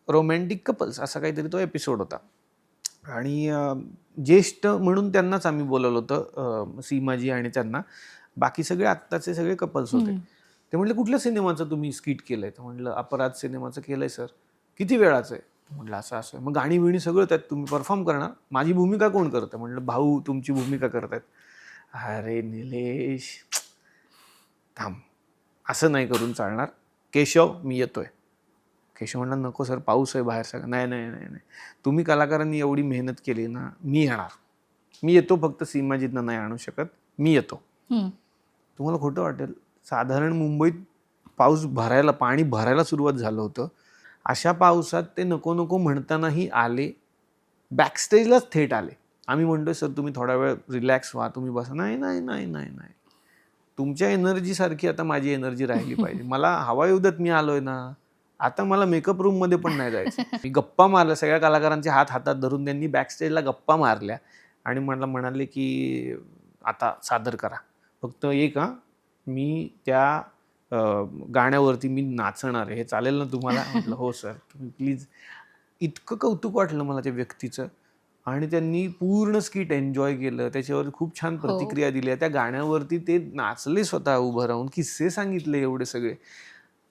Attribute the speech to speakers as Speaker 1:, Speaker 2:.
Speaker 1: Romantic couples असा काहीतरी तो एपिसोड होता. आणि ज्येष्ठ म्हणून त्यांनाच आम्ही बोलावलं होतं, सीमाजी आणि त्यांना. बाकी सगळे आत्ताचे सगळे कपल्स होते. ते म्हटले, कुठल्या सिनेमाचं तुम्ही स्किट केलंय? तर म्हटलं अपराध सिनेमाचं केलंय सर. किती वेळाचं आहे? म्हटलं असं असं. मग गाणी बिणी सगळं त्यात तुम्ही परफॉर्म करणार? माझी भूमिका कोण करतं? म्हटलं भाऊ तुमची भूमिका करतायत. अरे निलेश थांब, असं नाही करून चालणार. केशव मी येतोय. केशव म्हणला नको सर, पाऊस आहे बाहेर सगळं. नाही नाही नाही नाही, तुम्ही कलाकारांनी एवढी मेहनत केली ना, मी येणार. मी येतो, फक्त सीमाजीतनं नाही आणू शकत, मी येतो. तुम्हाला खोटं वाटेल, साधारण मुंबईत पाऊस भरायला, पाणी भरायला सुरुवात झालं होतं. अशा पावसात ते नको नको म्हणतानाही आले, बॅकस्टेजलाच थेट आले. आम्ही म्हणतोय सर तुम्ही थोडा वेळ रिलॅक्स व्हा, तुम्ही बसा. नाही नाही नाही नाही नाही, तुमच्या एनर्जीसारखी आता माझी एनर्जी राहिली पाहिजे. मला हवा येऊ देत, मी आलोय ना. आता मला मेकअप रूममध्ये पण नाही जायचं. मी गप्पा मारल्या, सगळ्या कलाकारांचे हात हातात धरून त्यांनी बॅकस्टेजला गप्पा मारल्या आणि मला म्हणाले की आता सादर करा, फक्त एक मी त्या गाण्यावरती मी नाचणार आहे, हे चालेल ना तुम्हाला? म्हटलं हो सर, तुम्ही प्लीज. इतकं कौतुक वाटलं मला त्या व्यक्तीचं. आणि त्यांनी पूर्ण स्किट एन्जॉय केलं, त्याच्यावर खूप छान प्रतिक्रिया दिल्या. त्या गाण्यावरती ते नाचले स्वतः उभं राहून, किस्से सांगितले एवढे सगळे.